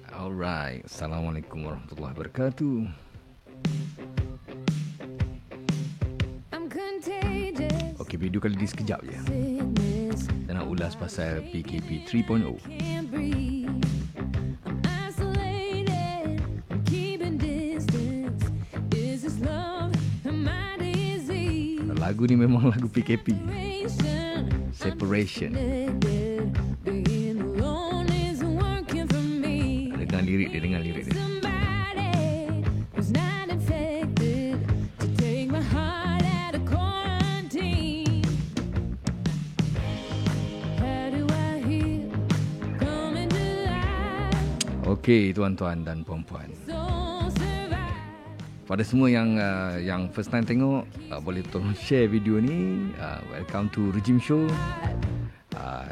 Alright, Assalamualaikum warahmatullahi wabarakatuh. Okey, video kali ni sekejap je. Kita nak ulas pasal PKP 3.0. Lagu ni memang lagu PKP. Separation. Dengar lirik dia. Okey, tuan-tuan dan puan-puan. Pada semua yang first time tengok, boleh tolong share video ni. Welcome to Regime Show.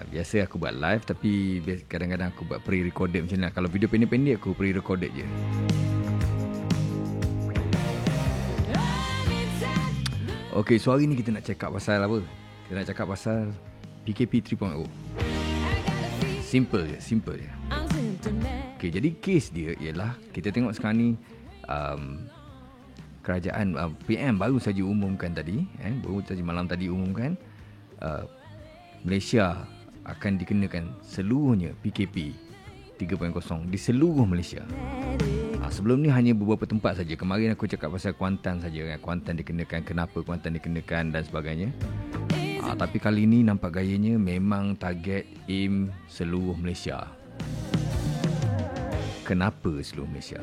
Biasa aku buat live, tapi kadang-kadang aku buat pre-recorded macam ni. Kalau video pendek-pendek aku pre-recorded je. Okey, so hari ni kita nak cakap pasal apa? Kita nak cakap pasal PKP 3.0. Simple je. Okey, jadi kes dia ialah kita tengok sekarang ni kerajaan PM baru saja umumkan tadi, baru saja malam tadi umumkan Malaysia akan dikenakan seluruhnya PKP 3.0 di seluruh Malaysia. Sebelum ni hanya beberapa tempat saja. Kemarin aku cakap pasal Kuantan saja, Kuantan dikenakan, kenapa Kuantan dikenakan dan sebagainya. Tapi kali ni nampak gayanya memang target aim seluruh Malaysia. Kenapa seluruh Malaysia?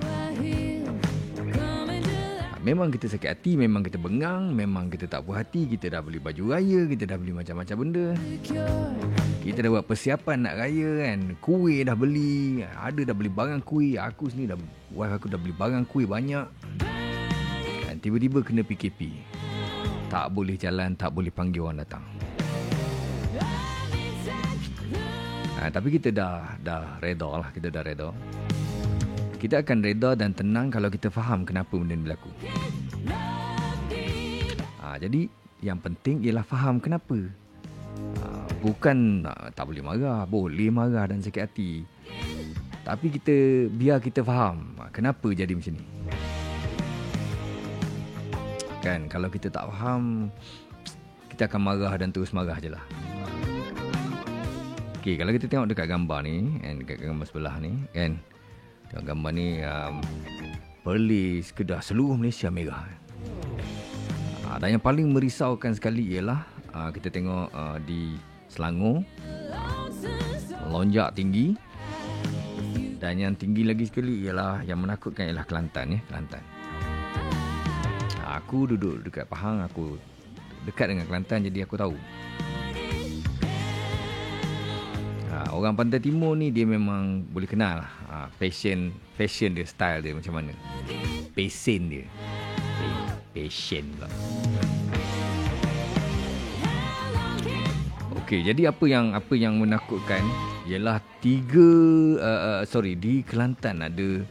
Memang kita sakit hati, memang kita bengang, memang kita tak puas hati. Kita dah beli baju raya, kita dah beli macam-macam benda. Kita dah buat persiapan nak raya kan. Kuih dah beli, ada dah beli barang kuih. Aku sendiri wife aku dah beli barang kuih banyak. Dan tiba-tiba kena PKP. Tak boleh jalan, tak boleh panggil orang datang. Tapi kita dah reda lah, kita dah reda. Kita akan reda dan tenang kalau kita faham kenapa benda ni berlaku. Jadi yang penting ialah faham kenapa. Bukan tak boleh marah, boleh marah dan sakit hati. Tapi biar kita faham kenapa jadi macam ni. Kan, kalau kita tak faham, kita akan marah dan terus marah je lah. Okey, kalau kita tengok dekat gambar ni, dekat gambar sebelah ni, kan, tengok gambar ni, Perlis, Kedah, seluruh Malaysia merah. Dan yang paling merisaukan sekali ialah kita tengok di Selangor melonjak tinggi. Dan yang tinggi lagi sekali ialah, yang menakutkan ialah Kelantan. Kelantan. Aku duduk dekat Pahang, aku dekat dengan Kelantan, jadi aku tahu. Orang Pantai Timur ni dia memang boleh kenal lah. Fashion dia, style dia macam mana. Passion dia. Passion pula. Okey, jadi apa yang menakutkan ialah di Kelantan ada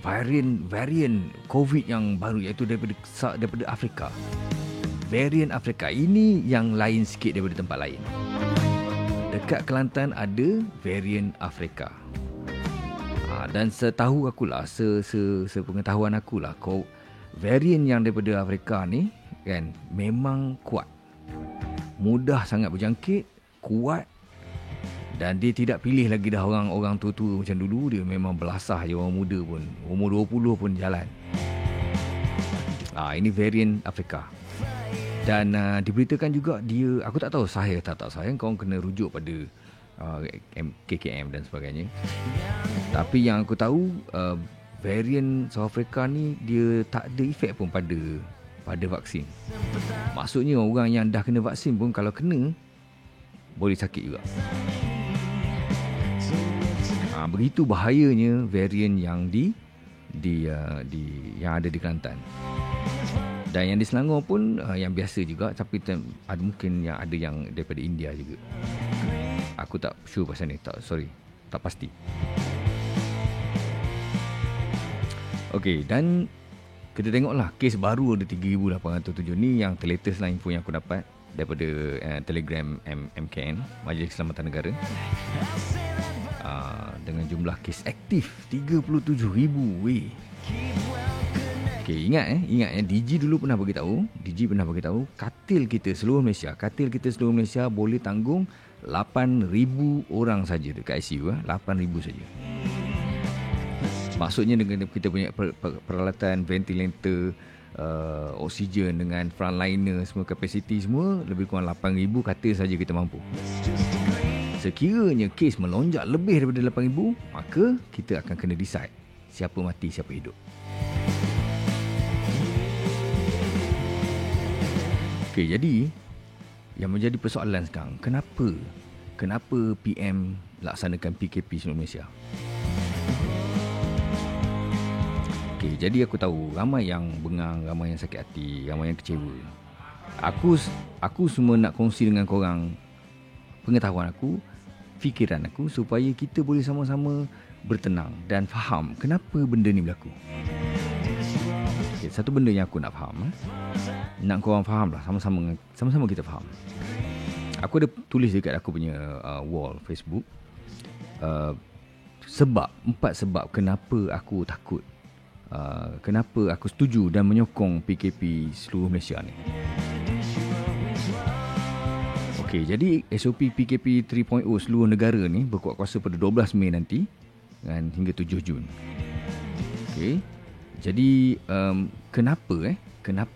varian COVID yang baru, iaitu daripada Afrika. Varian Afrika ini yang lain sikit daripada tempat lain. Dekat Kelantan ada varian Afrika. Dan setahu akulah, sepengetahuan akulah, varian yang daripada Afrika ni kan memang kuat. Mudah sangat berjangkit, kuat, dan dia tidak pilih lagi dah orang tua-tua macam dulu. Dia memang belasah je, orang muda pun, umur 20 pun jalan. Ini varian Afrika. Dan diberitakan juga dia, aku tak tahu sahih atau tak sahih, kau kena rujuk pada KKM dan sebagainya. Tapi yang aku tahu, varian South Africa ni dia tak ada efek pun pada vaksin. Maksudnya orang yang dah kena vaksin pun kalau kena boleh sakit juga. Begitu bahayanya varian yang yang ada di Kelantan. Dan yang di Selangor pun yang biasa juga, tapi ada mungkin yang ada yang daripada India juga. Aku tak sure pasal ni, tak pasti. Okey, dan kita tengoklah kes baru ada 3,807 ni yang terlatest lah info yang aku dapat daripada Telegram MKN, Majlis Keselamatan Negara. dengan jumlah kes aktif 37,000 weh. Okey, ingat DG dulu pernah bagi tahu katil kita seluruh Malaysia boleh tanggung 8,000 orang saja dekat ICU, 8,000 saja. Maksudnya dengan kita punya peralatan ventilator, oksigen dengan frontliner, semua kapasiti semua, lebih kurang 8,000 katil saja kita mampu. Sekiranya kes melonjak lebih daripada 8,000, maka kita akan kena decide siapa mati, siapa hidup. Okey, jadi yang menjadi persoalan sekarang, kenapa PM laksanakan PKP seluruh Malaysia? Okey, jadi aku tahu ramai yang bengang, ramai yang sakit hati, ramai yang kecewa. Aku semua nak kongsi dengan korang pengetahuan aku, fikiran aku, supaya kita boleh sama-sama bertenang dan faham kenapa benda ni berlaku. Okay, satu benda yang aku nak faham, nak korang faham lah, sama-sama kita faham. Aku ada tulis dekat aku punya wall Facebook, 4 sebab kenapa aku takut, kenapa aku setuju dan menyokong PKP seluruh Malaysia ni. Okey, jadi SOP PKP 3.0 seluruh negara ni berkuat kuasa pada 12 Mei nanti dan hingga 7 Jun. Okey. Jadi kenapa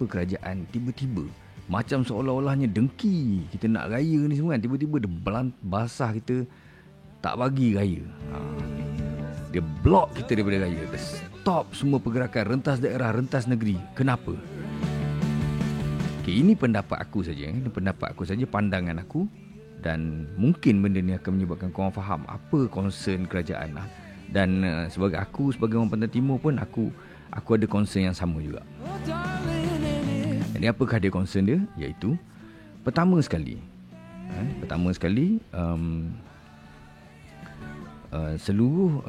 kerajaan tiba-tiba macam seolah-olahnya dengki kita nak raya ni semua kan, tiba-tiba dia basah kita, tak bagi raya. Dia block kita daripada raya. Dia stop semua pergerakan rentas daerah, rentas negeri. Kenapa? Okay, ini pendapat aku saja. Pandangan aku, dan mungkin benda ni akan menyebabkan korang faham apa concern kerajaan lah. Dan sebagai orang Pantai Timur pun aku ada concern yang sama juga. Jadi apakah dia concern dia? Iaitu pertama sekali seluruh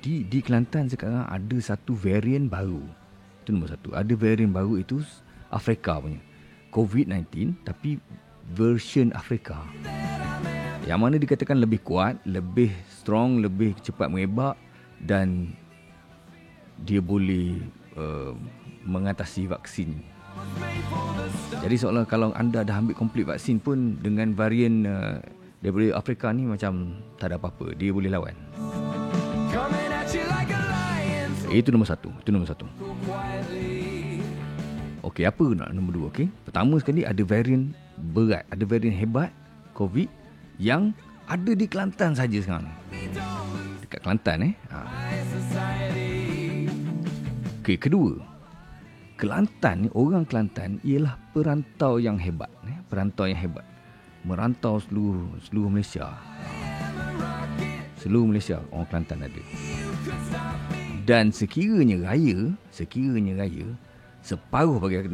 di Kelantan sekarang ada satu varian baru. Itu nombor satu. Ada varian baru, itu Afrika punya COVID-19, tapi version Afrika, yang mana dikatakan lebih kuat, lebih strong, lebih cepat merebak, dan dia boleh mengatasi vaksin. Jadi seolah kalau anda dah ambil komplit vaksin pun, dengan varian daripada Afrika ni macam tak ada apa-apa, dia boleh lawan. Itu nombor satu. Okey, apa nombor dua? Okey, pertama sekali ada varian berat, ada varian hebat COVID yang ada di Kelantan saja sekarang. Dekat Kelantan Okey, kedua, Kelantan ni, orang Kelantan ialah perantau yang hebat, merantau seluruh Malaysia. Seluruh Malaysia orang Kelantan ada. Dan sekiranya raya, separuh, bagi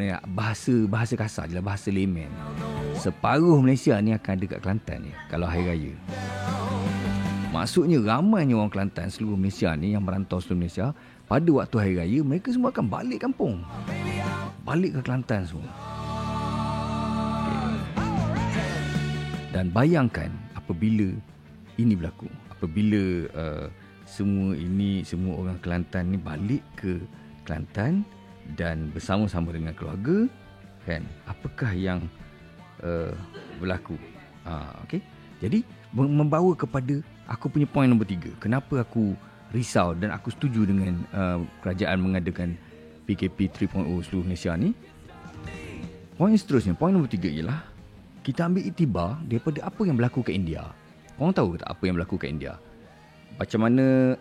bahasa kasar je lah, bahasa layman, separuh Malaysia ni akan ada kat Kelantan ni kalau hari raya. Maksudnya ramainya orang Kelantan seluruh Malaysia ni yang merantau seluruh Malaysia, pada waktu hari raya mereka semua akan balik kampung, balik ke Kelantan semua. Okay. Dan bayangkan apabila ini berlaku, apabila semua orang Kelantan ni balik ke Kelantan dan bersama-sama dengan keluarga, kan, apakah yang berlaku. Okey. Jadi membawa kepada aku punya poin nombor 3. Kenapa aku risau dan aku setuju dengan kerajaan mengadakan PKP 3.0 seluruh Malaysia ni. Poin seterusnya, poin nombor 3 ialah kita ambil iktibar daripada apa yang berlaku kat India. Korang tahu tak apa yang berlaku kat India? Macam mana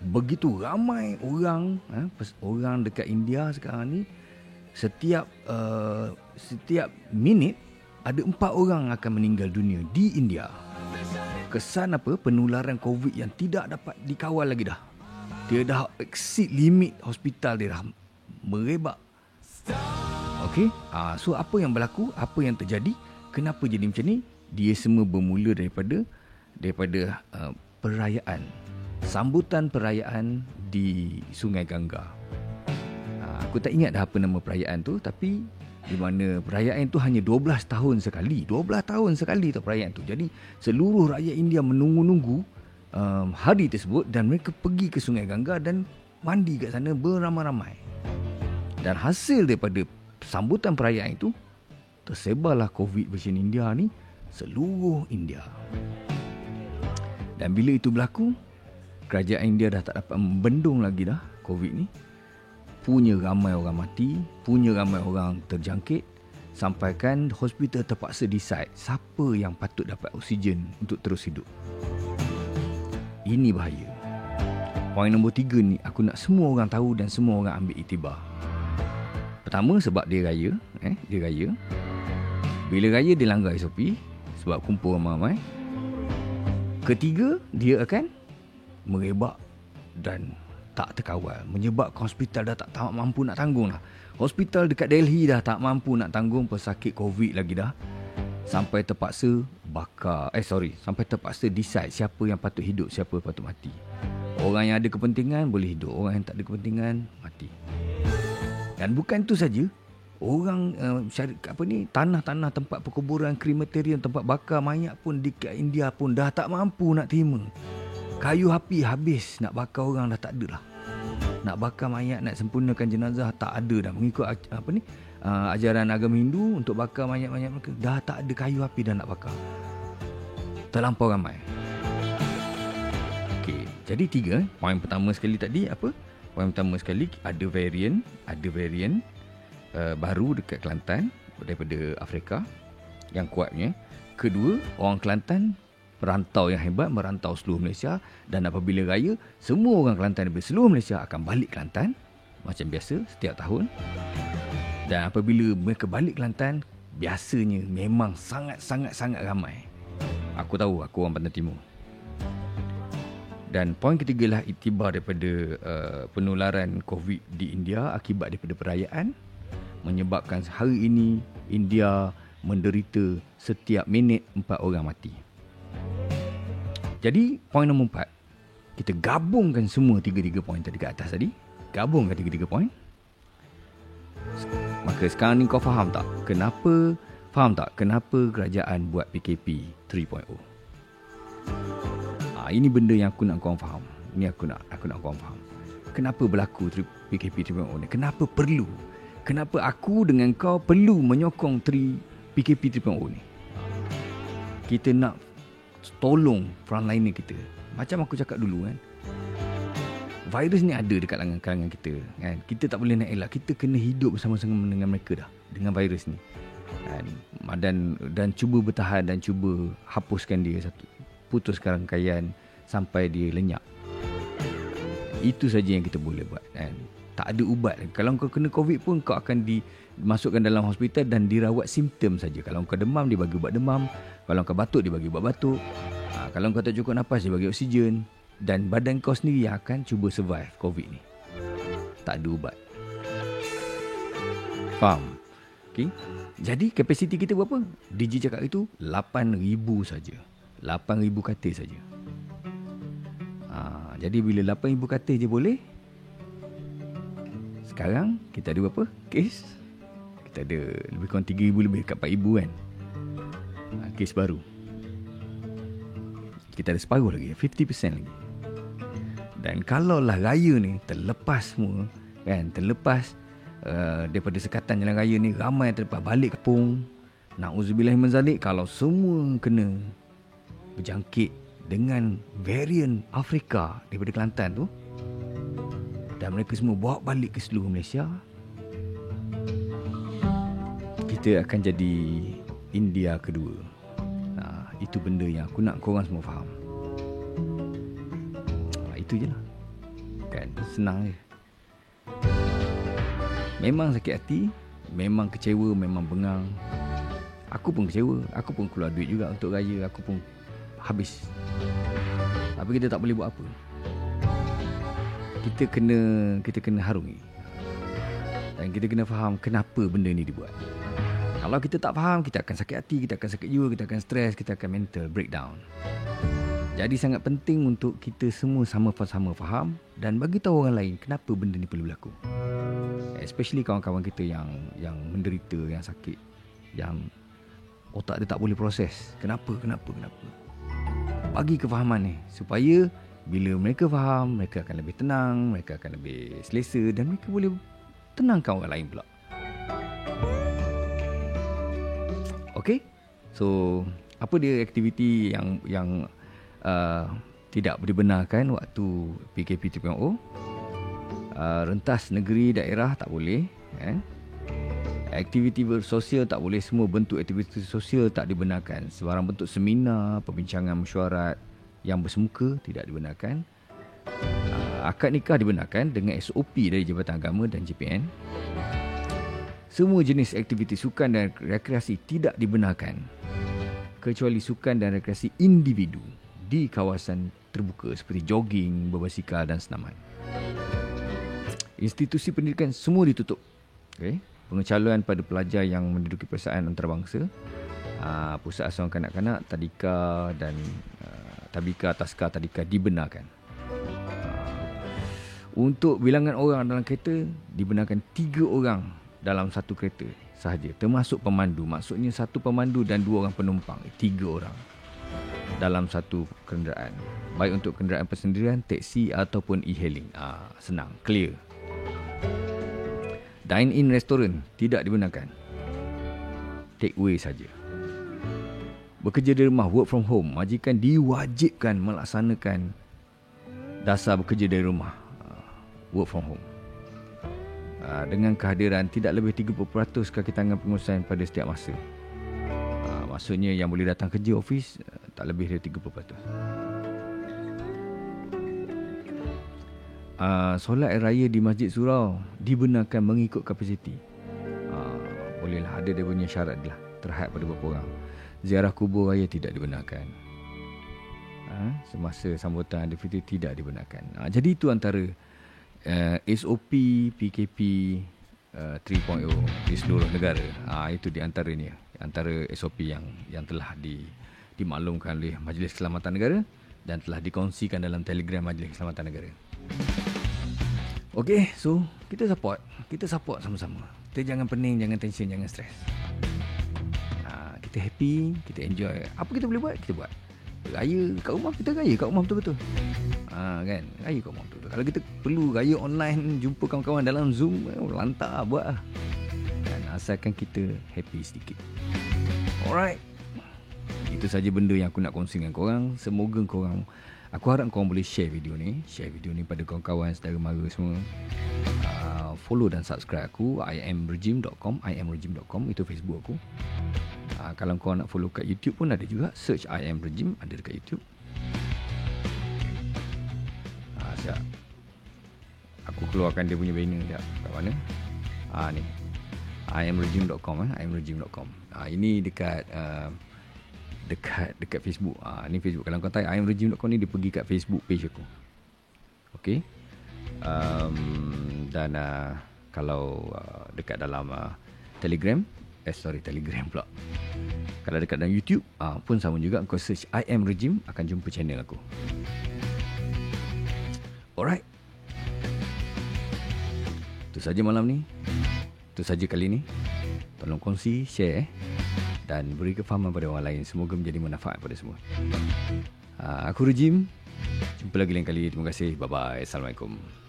begitu ramai orang dekat India sekarang ni, setiap minit ada 4 orang akan meninggal dunia di India. Kesan apa? Penularan COVID yang tidak dapat dikawal lagi dah. Dia dah exceed limit hospital, dia dah merebak. Okey? So apa yang berlaku? Apa yang terjadi? Kenapa jadi macam ni? Dia semua bermula daripada perayaan. Sambutan perayaan di Sungai Gangga. Aku tak ingat dah apa nama perayaan tu, tapi di mana perayaan tu hanya 12 tahun sekali. 12 tahun sekali tu perayaan tu. Jadi seluruh rakyat India menunggu-nunggu hari tersebut dan mereka pergi ke Sungai Gangga dan mandi kat sana beramai-ramai. Dan hasil daripada sambutan perayaan itu, tersebarlah COVID version India ni seluruh India. Dan bila itu berlaku, kerajaan India dah tak dapat membendung lagi dah COVID ni. Punya ramai orang mati, punya ramai orang terjangkit, sampaikan hospital terpaksa decide siapa yang patut dapat oksigen untuk terus hidup. Ini bahaya. Poin nombor 3 ni aku nak semua orang tahu dan semua orang ambil iktibar. Pertama, sebab dia raya. Dia raya. Bila raya dia langgar SOP sebab kumpul ramai-ramai. Ketiga, dia akan merebak dan tak terkawal, menyebabkan hospital dah tak mampu nak tanggung lah. Hospital dekat Delhi dah tak mampu nak tanggung pesakit COVID lagi dah. Sampai terpaksa sampai terpaksa decide siapa yang patut hidup, siapa yang patut mati. Orang yang ada kepentingan boleh hidup, orang yang tak ada kepentingan mati. Dan bukan itu saja, orang tanah-tanah tempat perkuburan, krematorium, tempat bakar mayat pun dekat India pun dah tak mampu nak terima. Kayu api habis, nak bakar orang dah tak ada lah. Nak bakar mayat, nak sempurnakan jenazah tak ada dah. Mengikut ajaran agama Hindu, untuk bakar mayat-mayat mereka dah tak ada kayu api dah nak bakar. Terlampau ramai. Okey, jadi 3. Poin pertama sekali tadi apa? Poin pertama sekali ada varian baru dekat Kelantan daripada Afrika yang kuatnya. Kedua, orang Kelantan perantau yang hebat, merantau seluruh Malaysia, dan apabila raya, semua orang Kelantan daripada seluruh Malaysia akan balik Kelantan macam biasa setiap tahun. Dan apabila mereka balik Kelantan, biasanya memang sangat ramai. Aku tahu, aku orang Pantai Timur. Dan poin ketiga lah iktibar daripada penularan COVID di India akibat daripada perayaan, menyebabkan hari ini India menderita setiap minit 4 orang mati. Jadi poin nombor 4, kita gabungkan semua 3 poin tadi kat atas tadi. Gabungkan 3 poin. Maka sekarang ni kau faham tak kenapa kerajaan buat PKP 3.0? Ini benda yang aku nak korang faham. Ini aku nak korang faham. Kenapa berlaku PKP 3.0 ni? Kenapa perlu? Kenapa aku dengan kau perlu menyokong PKP 3.0 ni? Kita nak tolong frontliner kita. Macam aku cakap dulu kan, virus ni ada dekat kalangan kita kan. Kita tak boleh nak elak. Kita kena hidup bersama-sama dengan mereka dah, dengan virus ni kan? Dan cuba bertahan dan cuba hapuskan dia putuskan rangkaian sampai dia lenyap. Itu saja yang kita boleh buat kan. Tak ada ubat. Kalau kau kena COVID pun, kau akan dimasukkan dalam hospital dan dirawat simptom saja. Kalau kau demam, dia bagi ubat demam. Kalau kau batuk, dia bagi ubat batuk. Kalau kau tak cukup nafas, dia bagi oksigen. Dan badan kau sendiri yang akan cuba survive COVID ni. Tak ada ubat. Faham? Okay? Jadi kapasiti kita berapa? DJ cakap itu 8,000 saja. 8,000 katil saja. Jadi bila 8,000 katil je boleh, sekarang kita ada berapa kes? Kita ada lebih kurang 3,000 lebih kat 4,000 kan. Kes baru. Kita ada separuh lagi, 50% lagi. Dan kalaulah raya ni terlepas semua kan, terlepas daripada sekatan jalan raya ni, ramai terlepas balik kampung, na'udzubillah min zalik, kalau semua kena berjangkit dengan varian Afrika daripada Kelantan tu, dan mereka semua bawa balik ke seluruh Malaysia, kita akan jadi India kedua. Itu benda yang aku nak korang semua faham. Itu je lah kan, senang je. Memang sakit hati, memang kecewa, memang bengang. Aku pun kecewa, aku pun keluar duit juga untuk raya, aku pun habis. Tapi kita tak boleh buat apa. Kita kena harungi. Dan kita kena faham kenapa benda ni dibuat. Kalau kita tak faham, kita akan sakit hati, kita akan sakit jiwa, kita akan stres, kita akan mental breakdown. Jadi sangat penting untuk kita semua sama-sama faham dan bagi tahu orang lain kenapa benda ni perlu berlaku. Especially kawan-kawan kita yang menderita, yang sakit, yang otak dia tak boleh proses. Kenapa? bagi kefahaman ni supaya bila mereka faham, mereka akan lebih tenang, mereka akan lebih selesa dan mereka boleh tenangkan orang lain pula. Okay, so apa dia aktiviti yang tidak dibenarkan waktu PKP 3.0? Rentas negeri, daerah tak boleh. Aktiviti bersosial tak boleh, semua bentuk aktiviti sosial tak dibenarkan. Sebarang bentuk seminar, perbincangan mesyuarat yang bersemuka tidak dibenarkan. Akad nikah dibenarkan dengan SOP dari Jabatan Agama dan JPN. Semua jenis aktiviti sukan dan rekreasi tidak dibenarkan kecuali sukan dan rekreasi individu di kawasan terbuka seperti jogging, berbasikal dan senaman. Institusi pendidikan semua ditutup. Okay. Pengecaluan pada pelajar yang menduduki perasaan antarabangsa, pusat asuhan kanak-kanak, tadika dan tabika, taska, tadika dibenarkan. Untuk bilangan orang dalam kereta, dibenarkan 3 orang dalam satu kereta sahaja, termasuk pemandu. Maksudnya satu pemandu dan 2 orang penumpang, 3 orang dalam satu kenderaan. Baik untuk kenderaan persendirian, teksi ataupun e-hailing. Senang, clear. Dine-in restoran tidak dibenarkan. Take away saja. Bekerja dari rumah, work from home, majikan diwajibkan melaksanakan dasar bekerja dari rumah, work from home. Dengan kehadiran tidak lebih 30% kaki tangan pengurusan pada setiap masa. Maksudnya yang boleh datang kerja office tak lebih dari 30%. Solat raya di Masjid Surau dibenarkan mengikut kapasiti. Bolehlah, ada dia punya syarat lah, terhad pada beberapa orang. Ziarah kubur raya tidak dibenarkan. Semasa sambutan aktiviti tidak dibenarkan. Jadi itu antara SOP PKP 3.0 di seluruh negara. Itu di antaranya, antara SOP yang telah dimaklumkan oleh Majlis Keselamatan Negara dan telah dikongsikan dalam Telegram Majlis Keselamatan Negara. Okey, so kita support sama-sama. Kita jangan pening, jangan tension, jangan stres. Kita happy, kita enjoy. Apa kita boleh buat, kita buat. Raya kat rumah, kita raya kat rumah betul-betul. Kan? Raya kat rumah betul-betul. Kalau kita perlu raya online, jumpa kawan-kawan dalam Zoom, lantak buat lah. Dan asalkan kita happy sedikit. Alright. Itu saja benda yang aku nak kongsi dengan korang. Semoga korang, aku harap korang boleh share video ni pada kawan-kawan, saudara mara semua. Follow dan subscribe aku, iamregime.com, itu Facebook aku. Kalau korang nak follow kat YouTube pun ada juga, search I Am Regime, ada dekat YouTube. Siap. Aku keluarkan dia punya banner sekejap. Kat mana? Ni. iamregime.com, iamregime.com. Ini dekat dekat Facebook. Ni Facebook. Kalau kau type iamregime.com ni, dia pergi kat Facebook page aku. Okey. Dan kalau dekat dalam Telegram pula. Kalau dekat dalam YouTube pun sama juga. Kau search I Am Regime, akan jumpa channel aku. Alright. Itu saja malam ni. Itu saja kali ni. Tolong kongsi, share dan beri kefahaman pada orang lain. Semoga menjadi manfaat pada semua. Aku Regime. Jumpa lagi lain kali. Terima kasih. Bye-bye. Assalamualaikum.